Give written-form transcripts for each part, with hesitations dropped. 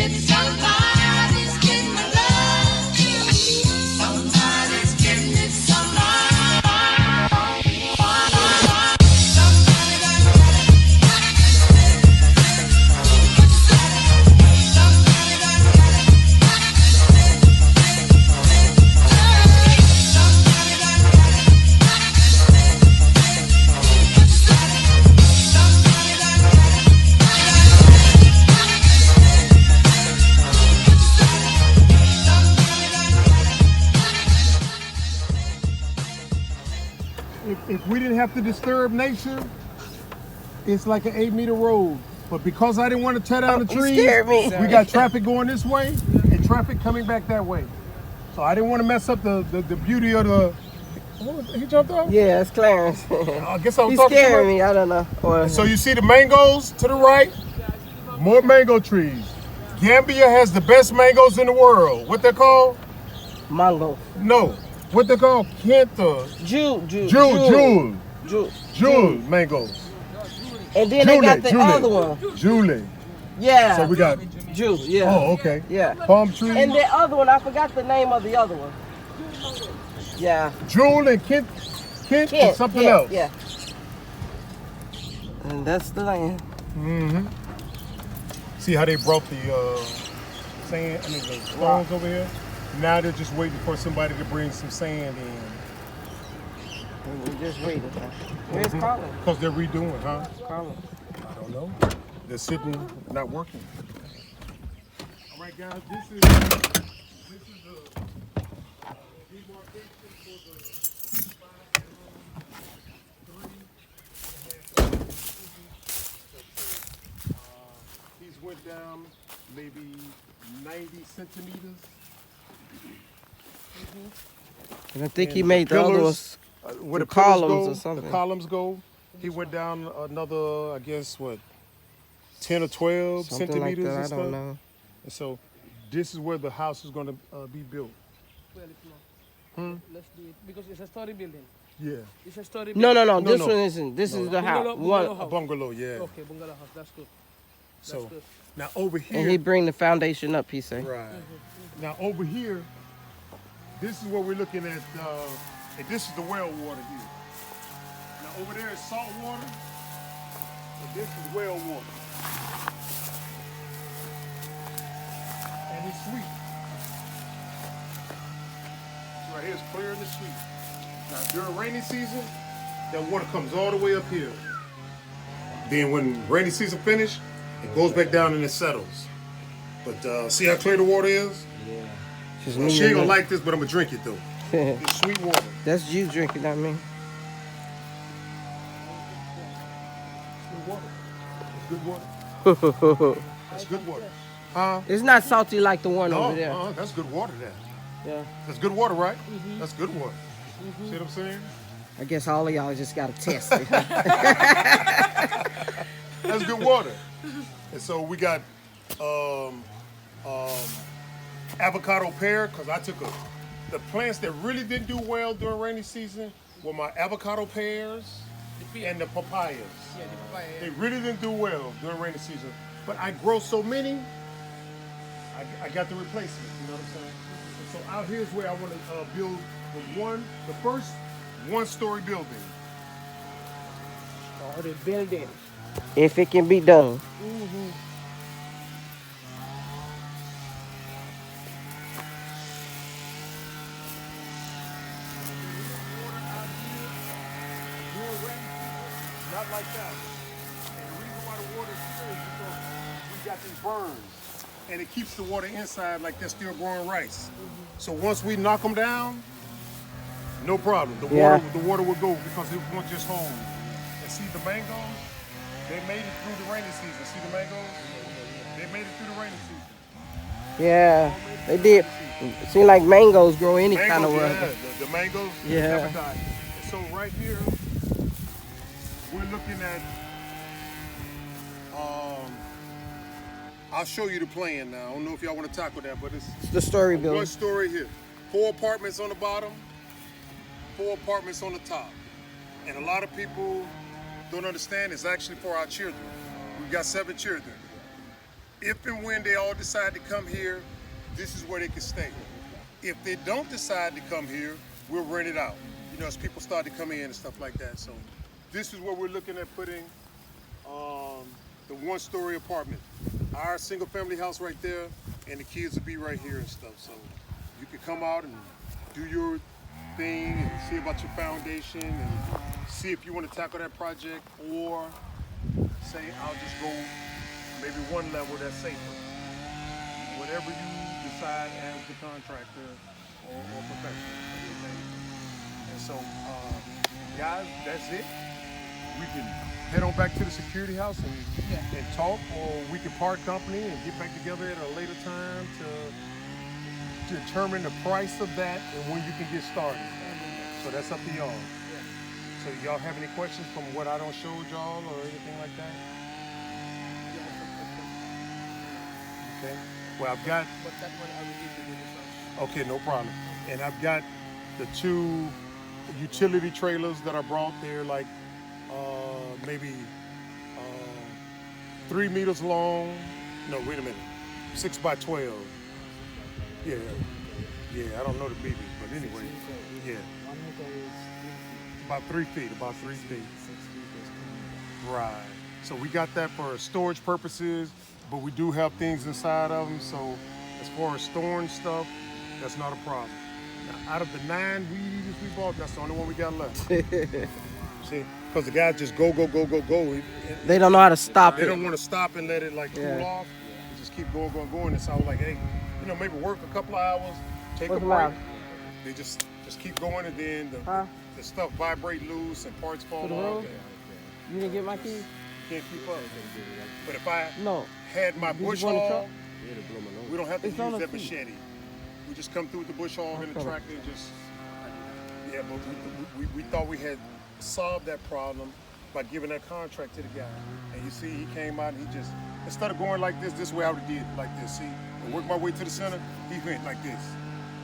Somebody's getting my love too. Somebody's getting it. If we didn't have to disturb nature, it's like an 8-meter road. But because I didn't want to tear down the trees, we got traffic going this way and traffic coming back that way. So I didn't want to mess up the beauty of the. Oh, he jumped off? Yeah, it's Clarence. I guess I was He's talking scaring me. I don't know. Or, so you see the mangoes to the right? More mango trees. Gambia has the best mangoes in the world. What they're called? mango. No. What they call Kenta? Jewel mangoes. And then they got the other one. Julie. Yeah. So we got Jewel, yeah. Oh, okay. Yeah. Palm trees. And the other one, I forgot the name of the other one. Yeah. Jewel and Kent and something else. Yeah. And that's the land. Mm-hmm. See how they brought the sand, the stones over here? Now they're just waiting for somebody to bring some sand in. We're just waiting. Where's Colin? Because they're redoing, huh? Colin. I don't know. They're sitting, not working. All right, guys, this is the demarcation for the 5 these went down maybe 90 centimeters. And I think he made the other ones, where the columns or something. The columns go. He went down another, I guess, what, 10 or 12 something centimeters like that, and stuff. I don't know. And so this is where the house is going to be built. Well, it's not. Let's do it because it's a story building. Yeah. It's a story No. building. This one isn't. This is the house. Bungalow A house. bungalow, yeah. Okay, bungalow house. That's good. That's So good. now over here. And he bring the foundation up, he say. Right. Now over here, this is where we're looking at, and this is the well water here. Now over there is salt water, and this is well water. And it's sweet. So right here is clear and it's sweet. Now during rainy season, that water comes all the way up here. Then when rainy season finish, it goes back down and it settles. But see how clear the water is? Yeah. She ain't gonna like this, but I'm gonna drink it though. It's sweet water. That's you drinking, not me. It's good water. It's good water. That's good water. Huh? It's not salty like the one over there. That's good water there. Yeah. That's good water, right? That's good water. See what I'm saying? I guess all of y'all just gotta test it. That's good water. And so we got avocado pear, because I took the plants that really didn't do well during rainy season were my avocado pears and the papayas. Yeah, the papaya. They really didn't do well during rainy season. But I grow so many, I got the replacement, you know what I'm saying? So out here is where I want to build the first one-story building. Or the building. If it can be done. Not like that. And the reason why the water is here is because we got these burns. And it keeps the water inside like they're still growing rice. So once we knock them down, no problem. The water will go because it won't just hold. And see the mangoes? They made it through the rainy season. See the mangoes? They made it through the rainy season. Yeah, they did. It seems like mangoes grow any kind of weather. Yeah, the mangoes Yeah. never die. So right here, we're looking at, I'll show you the plan now. I don't know if y'all want to tackle that, but it's The story building. one story here. 4 apartments on the bottom, 4 apartments on the top. And a lot of people don't understand it's actually for our children. We've got 7 children. If and when they all decide to come here, this is where they can stay. If they don't decide to come here, we'll rent it out. You know, as people start to come in and stuff like that. So this is where we're looking at putting the one-story apartment. Our single-family house right there, and the kids will be right here and stuff. So you can come out and do your thing and see about your foundation and see if you want to tackle that project, or say I'll just go maybe one level that's safer. Whatever you decide as the contractor or professional. And so, guys, that's it. We can head on back to the security house and talk, or we can part company and get back together at a later time to determine the price of that and when you can get started. So that's up to y'all. So y'all have any questions from what I don't show y'all or anything like that? Okay. Well, I've got. But that one I will give you this one. Okay, no problem. And I've got the 2 utility trailers that I brought there, like maybe 3 meters long. No, wait a minute. 6 by 12. Yeah. I don't know the BB, but anyway. Yeah. 1 meter is 3 feet. About 3 feet. 6 feet is Right. So we got that for storage purposes, but we do have things inside of them. So as far as storing stuff, that's not a problem. Now, out of the 9 weeds we bought, that's the only one we got left. See, because the guys just go. They don't know how to stop They it. don't want to stop and let it like cool Yeah. off. They just keep going. And so I was like, hey, maybe work a couple of hours, take What's a the break. matter? They just keep going, and then Huh? the stuff vibrate loose and parts fall To the off. room? You didn't get my keys? Can't keep up. But if I No. had my Did you bush go in the hog, truck? we don't have to It's on use the that seat. machete. We just come through with the bush hog and the Okay. tractor and just, yeah, but we thought we had solved that problem by giving that contract to the guy. And you see, he came out and he just, instead of going like this way I would have did like this, see? And work my way to the center, he went like this.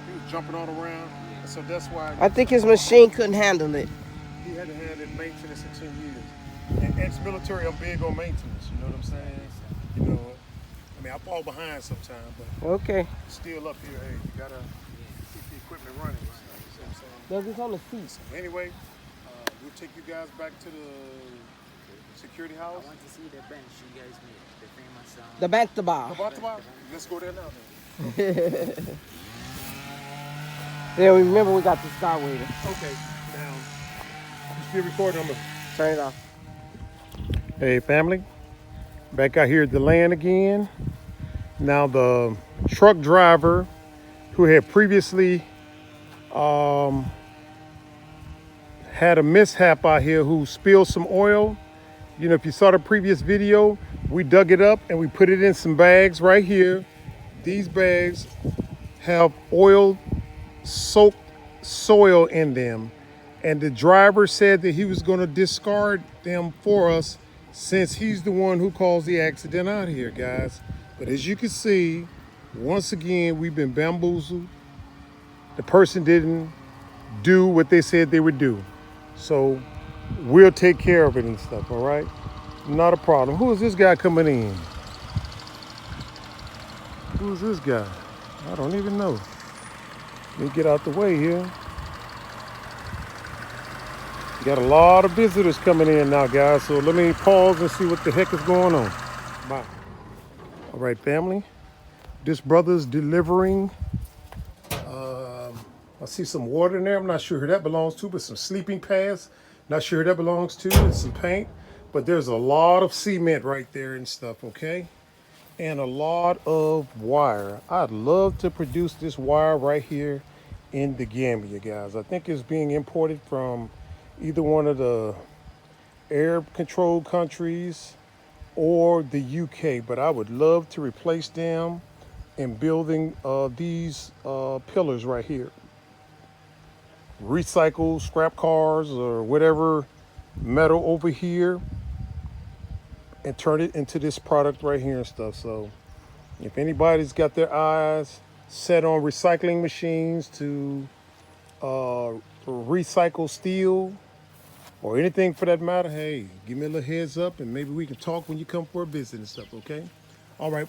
He was jumping all around. And so that's why I think his machine couldn't handle it. he had to have that maintenance in 10 years. And ex-military, I'm big on maintenance, you know what I'm saying? You know, I mean, I fall behind sometimes, but Okay. still up here, hey, you gotta keep the equipment running. You know what I'm saying? Does it's on the seat? Anyway, we'll take you guys back to the security house. I want to see the bench you guys made, the famous. The back to bar. Let's go there now then. Yeah, remember we got the star waiter. Okay, now, you still recording? I'm gonna Turn it off. Hey family, back out here at the land again. Now the truck driver who had previously had a mishap out here, who spilled some oil. You know, if you saw the previous video, we dug it up and we put it in some bags right here. These bags have oil soaked soil in them. And the driver said that he was going to discard them for us, since he's the one who caused the accident out here, guys. But as you can see, once again, we've been bamboozled. The person didn't do what they said they would do. So we'll take care of it and stuff, all right? Not a problem. Who is this guy coming in? Who is this guy? I don't even know. Let me get out the way here. Got a lot of visitors coming in now, guys, so let me pause and see what the heck is going on. Bye. All right, family. This brother's delivering. I see some water in there. I'm not sure who that belongs to, but some sleeping pads. Not sure who that belongs to. It's some paint. But there's a lot of cement right there and stuff, okay? And a lot of wire. I'd love to produce this wire right here in the Gambia, guys. I think it's being imported from either one of the Arab-controlled countries or the UK, but I would love to replace them in building these pillars right here. Recycle scrap cars or whatever metal over here and turn it into this product right here and stuff. So if anybody's got their eyes set on recycling machines to recycle steel or anything for that matter, hey, give me a little heads up and maybe we can talk when you come for a visit and stuff, okay? All right.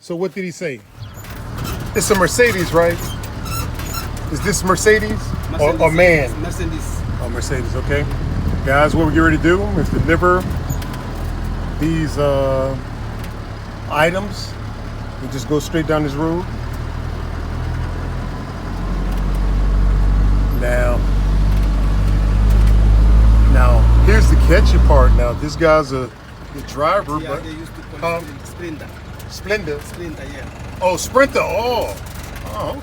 So what did he say? It's a Mercedes, right? Is this Mercedes or man? Mercedes. Oh, Mercedes. Okay. Guys, what we get ready to do is deliver these items. We just go straight down this road. Now, here's the catchy part. Now, this guy's the driver, Yeah, but they used to call it Sprinter. Splendor. Sprinter, yeah. Oh, Sprinter. Oh,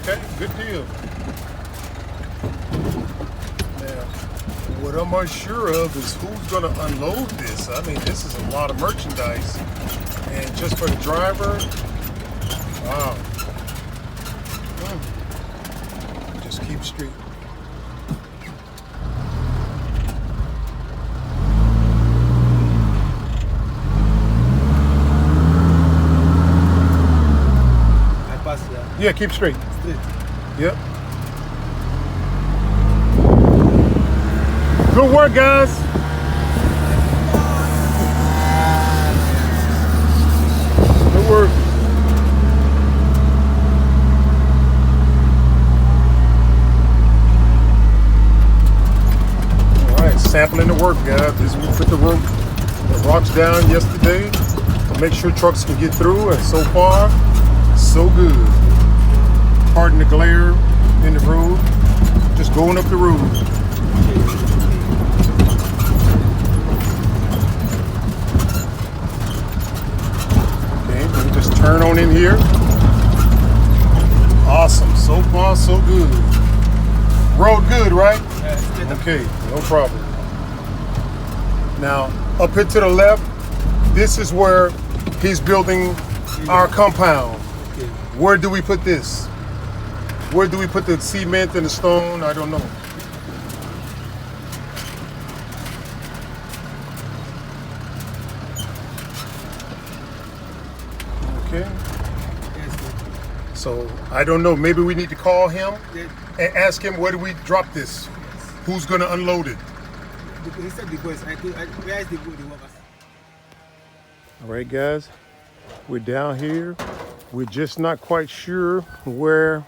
okay. Good deal. Now, what I'm unsure of is who's going to unload this. I mean, this is a lot of merchandise. And just for the driver, wow. Just keep straight. I pass here. Yeah, keep straight. Straight. Yep. Good work, guys. Good work. All right, sampling the work, guys. This is we put the rocks down yesterday to make sure trucks can get through, and so far, so good. Pardon the glare in the road. Just going up the road. Okay, let me just turn on in here. Awesome. So far, so good. Road good, right? Yeah, straight up. Okay, no problem. Now, up here to the left, this is where he's building our compound. Okay. Where do we put this? Where do we put the cement and the stone? I don't know. Okay. Yes, sir. So I don't know. Maybe we need to call him Yeah. and ask him where do we drop this? Who's gonna unload it? He said the boys. Where is the workers? All right, guys. We're down here. We're just not quite sure where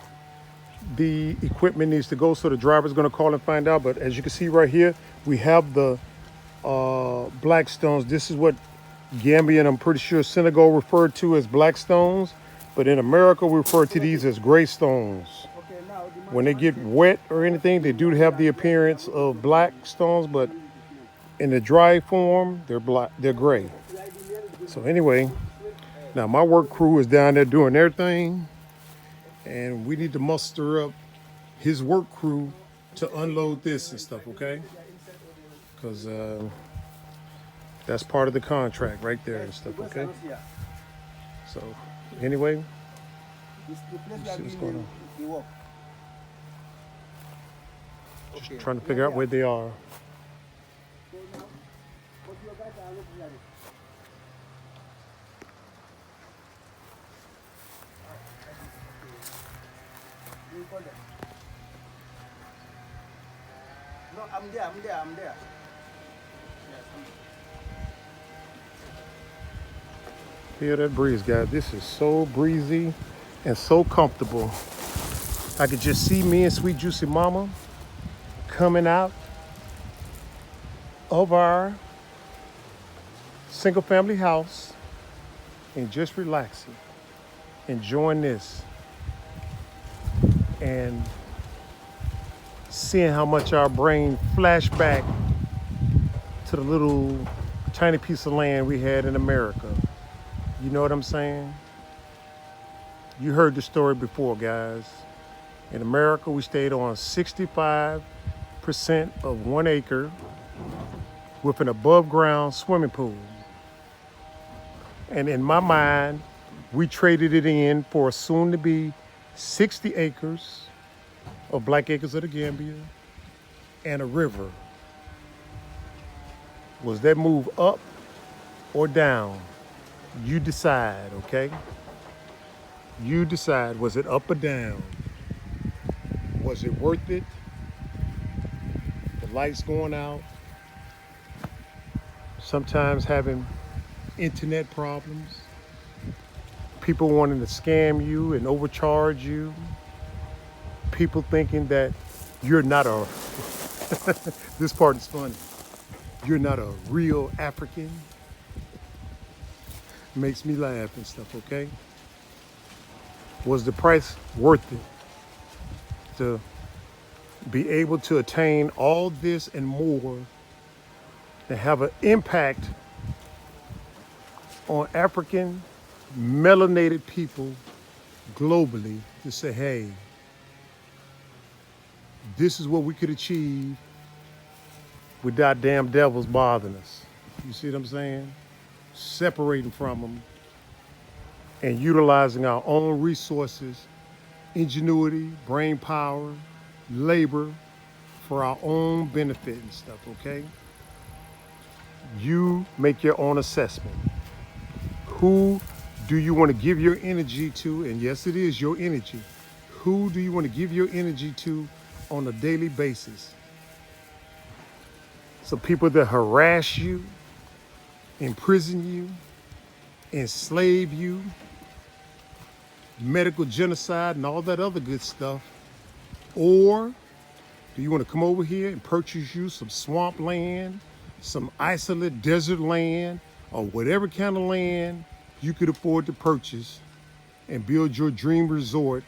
the equipment needs to go, so the driver's going to call and find out. But as you can see right here, we have the black stones. This is what Gambia and I'm pretty sure Senegal referred to as black stones, but in America we refer to these as gray stones. When they get wet or anything, they do have the appearance of black stones, but in the dry form, they're black, they're gray. So anyway, now my work crew is down there doing their thing, and we need to muster up his work crew to unload this and stuff, okay? Because that's part of the contract right there and stuff, okay? So anyway, let's see what's going on. Just trying to figure out where they are. No, I'm there. Feel that breeze, guys. This is so breezy and so comfortable. I could just see me and Sweet Juicy Mama coming out of our single family house and just relaxing, enjoying this, and seeing how much our brain flashed back to the little tiny piece of land we had in America. You know what I'm saying? You heard the story before, guys. In America, we stayed on 65% of 1 acre with an above ground swimming pool. And in my mind, we traded it in for a soon to be 60 acres of Black Acres of the Gambia and a river. Was that move up or down? You decide, okay? You decide, was it up or down? Was it worth it? The lights going out. Sometimes having internet problems. People wanting to scam you and overcharge you. People thinking that you're not a, this part is funny, you're not a real African. Makes me laugh and stuff, okay? Was the price worth it to be able to attain all this and more and have an impact on African melanated people globally to say, hey, this is what we could achieve without damn devils bothering us. You see what I'm saying? Separating from them and utilizing our own resources, ingenuity, brain power, labor for our own benefit and stuff, okay? You make your own assessment. Who do you want to give your energy to? And yes, it is your energy. Who do you want to give your energy to on a daily basis? So people that harass you, imprison you, enslave you, medical genocide and all that other good stuff? Or do you want to come over here and purchase you some swamp land, some isolate desert land, or whatever kind of land you could afford to purchase and build your dream resort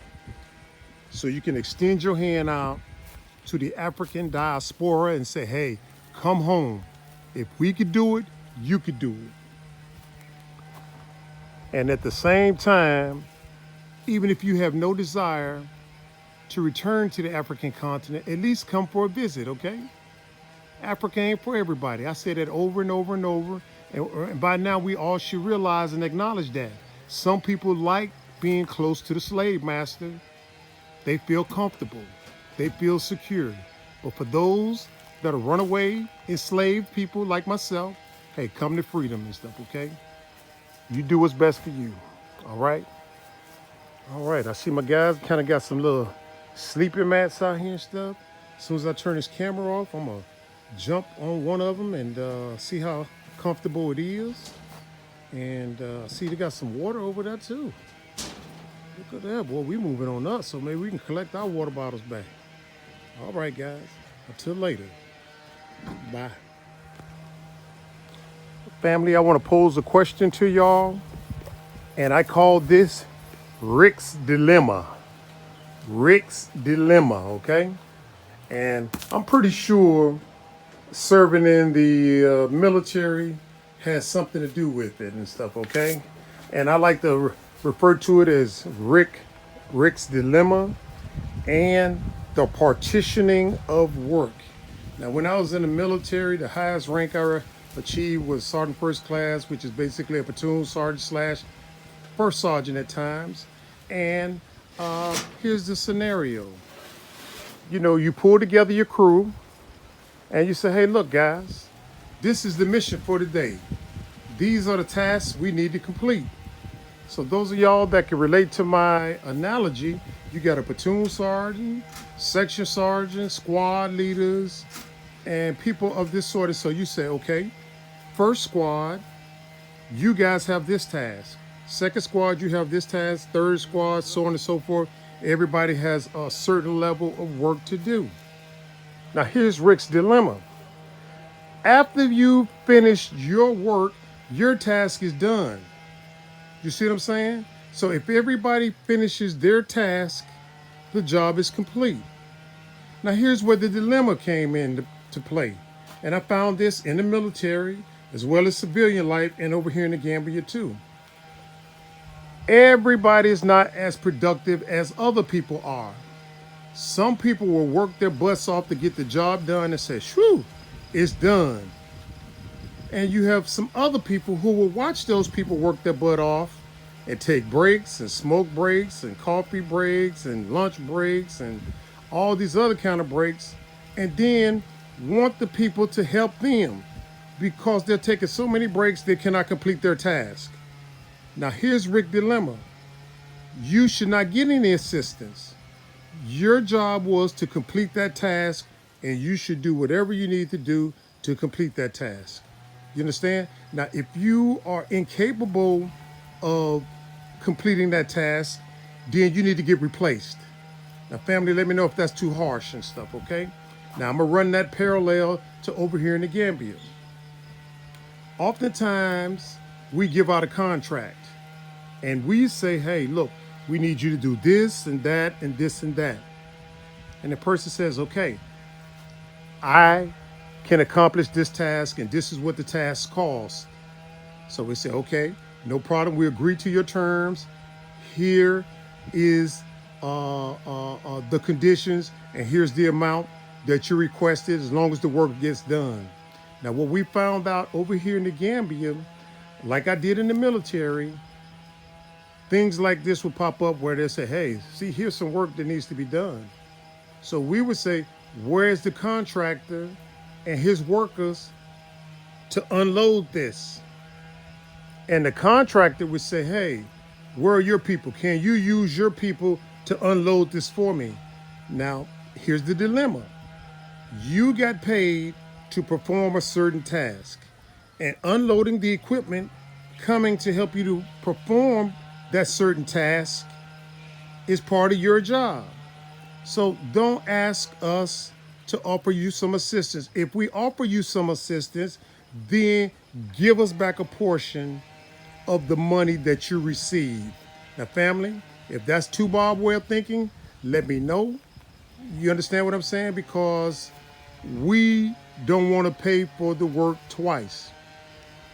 so you can extend your hand out to the African diaspora and say, hey, come home. If we could do it, you could do it. And at the same time, even if you have no desire to return to the African continent, at least come for a visit, okay? Africa ain't for everybody. I say that over and over and over. And by now we all should realize and acknowledge that. Some people like being close to the slave master. They feel comfortable. They feel secure. But for those that are runaway, enslaved people like myself, hey, come to freedom and stuff, okay? You do what's best for you, all right? All right, I see my guys kind of got some little sleeping mats out here and stuff. As soon as I turn this camera off, I'm gonna jump on one of them and see how comfortable it is. And see, they got some water over there too. Look at that, boy, we moving on up, so maybe we can collect our water bottles back. All right, guys, until later, bye. Family, I want to pose a question to y'all, and I call this Rick's Dilemma. Rick's Dilemma, okay? And I'm pretty sure serving in the military has something to do with it and stuff, okay? And I like to refer to it as Rick's Dilemma and the partitioning of work. Now, when I was in the military, the highest rank I achieved was Sergeant First Class, which is basically a platoon sergeant / first sergeant at times. And here's the scenario. You know, you pull together your crew and you say, hey, look, guys, this is the mission for today. These are the tasks we need to complete. So those of y'all that can relate to my analogy, you got a platoon sergeant, section sergeant, squad leaders, and people of this sort. So you say, okay, first squad, you guys have this task. Second squad, you have this task. Third squad, so on and so forth. Everybody has a certain level of work to do. Now here's Rick's dilemma. After you finish your work, your task is done. You see what I'm saying? So if everybody finishes their task, the job is complete. Now here's where the dilemma came into play. And I found this in the military, as well as civilian life, and over here in the Gambia too. Everybody is not as productive as other people are. Some people will work their butts off to get the job done and say, shoo, it's done. And you have some other people who will watch those people work their butt off and take breaks and smoke breaks and coffee breaks and lunch breaks and all these other kind of breaks, and then want the people to help them because they're taking so many breaks they cannot complete their task. Now here's Rick's dilemma. You should not get any assistance. Your job was to complete that task, and you should do whatever you need to do to complete that task. You understand? Now, if you are incapable of completing that task, then you need to get replaced. Now, family, let me know if that's too harsh and stuff, okay? Now, I'm gonna run that parallel to over here in the Gambia. Oftentimes, we give out a contract and we say, hey, look, we need you to do this and that and this and that. And the person says, okay, I can accomplish this task and this is what the task costs. So we say, okay, no problem. We agree to your terms. Here is the conditions and here's the amount that you requested as long as the work gets done. Now, what we found out over here in the Gambia, like I did in the military, things like this would pop up where they say, hey, see, here's some work that needs to be done. So we would say, where's the contractor and his workers to unload this? And the contractor would say, hey, where are your people? Can you use your people to unload this for me? Now, here's the dilemma. You got paid to perform a certain task, and unloading the equipment coming to help you to perform that certain task is part of your job. So don't ask us to offer you some assistance. If we offer you some assistance, then give us back a portion of the money that you receive. Now, family, if that's too Bob way of thinking, let me know. You understand what I'm saying? Because we don't want to pay for the work twice.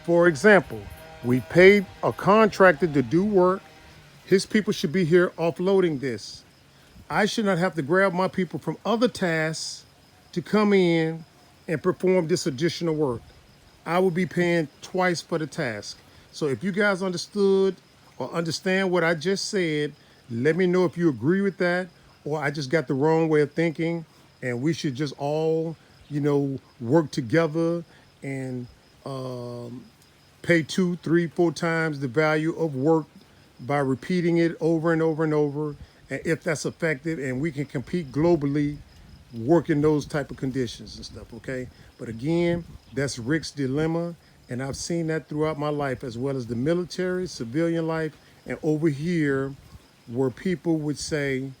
For example, we pay a contractor to do work. His people should be here offloading this. I should not have to grab my people from other tasks to come in and perform this additional work. I will be paying twice for the task. So if you guys understood or understand what I just said, let me know if you agree with that or I just got the wrong way of thinking and we should just all, work together and pay 2, 3, 4 times the value of work by repeating it over and over and over. And if that's effective and we can compete globally, work in those type of conditions and stuff, okay? But again, that's Rick's dilemma. And I've seen that throughout my life, as well as the military, civilian life, and over here where people would say,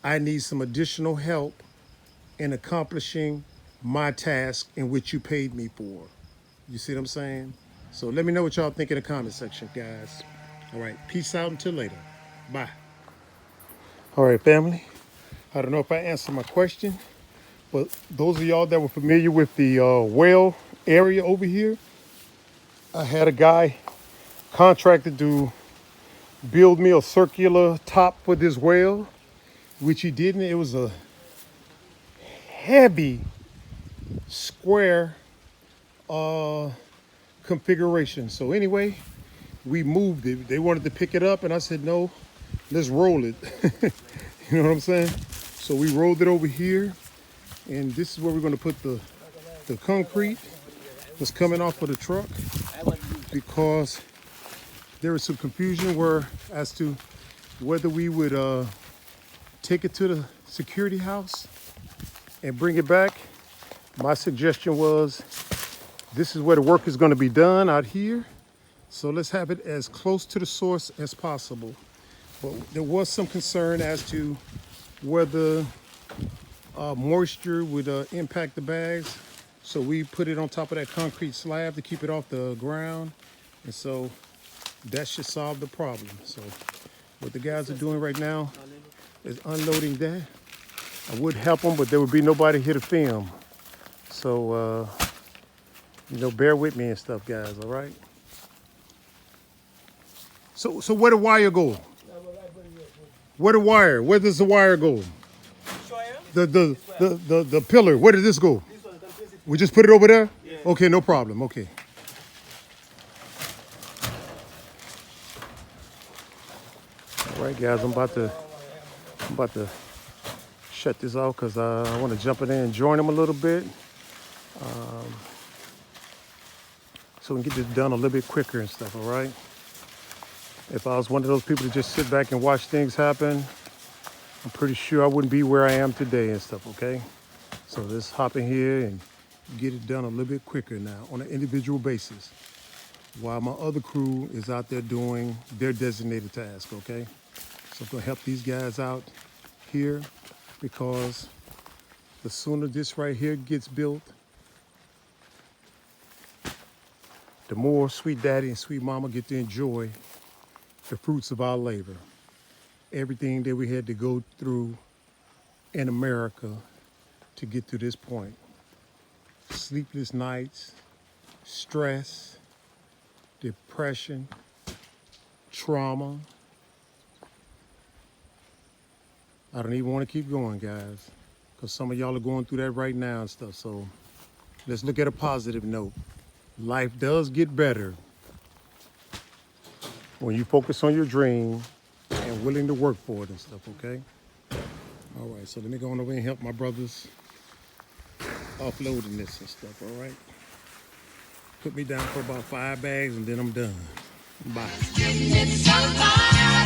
I need some additional help in accomplishing my task in which you paid me for. You see what I'm saying? So let me know what y'all think in the comment section, guys. All right, peace out until later. Bye. All right, family. I don't know if I answered my question, but those of y'all that were familiar with the well area over here, I had a guy contracted to build me a circular top for this well, which he didn't. It was a heavy square configuration. So anyway, we moved it. They wanted to pick it up and I said, no, let's roll it. You know what I'm saying? So we rolled it over here and this is where we're going to put the concrete that's coming off of the truck, because there was some confusion as to whether we would take it to the security house and bring it back. My suggestion was, this is where the work is going to be done out here. So let's have it as close to the source as possible. But there was some concern as to whether moisture would impact the bags. So we put it on top of that concrete slab to keep it off the ground. And so that should solve the problem. So what the guys are doing right now is unloading that. I would help them, but there would be nobody here to film. So, bear with me and stuff, guys, all right? So where the wire go? Where the wire? Where does the wire go? The pillar, where did this go? We just put it over there? Yeah. Okay, no problem, okay. All right, guys, I'm about to shut this off because I want to jump in there and join them a little bit. So we can get this done a little bit quicker and stuff, all right? If I was one of those people to just sit back and watch things happen, I'm pretty sure I wouldn't be where I am today and stuff, okay? So let's hop in here and get it done a little bit quicker now on an individual basis. while my other crew is out there doing their designated task, okay? So I'm gonna help these guys out here because the sooner this right here gets built, the more sweet daddy and sweet mama get to enjoy the fruits of our labor. Everything that we had to go through in America to get to this point. Sleepless nights, stress, depression, trauma. I don't even want to keep going, guys, because some of y'all are going through that right now and stuff. So let's look at a positive note. Life does get better when you focus on your dream and willing to work for it and stuff, okay? All right, so let me go on over and help my brothers offloading this and stuff, all right? Put me down for about 5 bags and then I'm done. Bye. It's so far.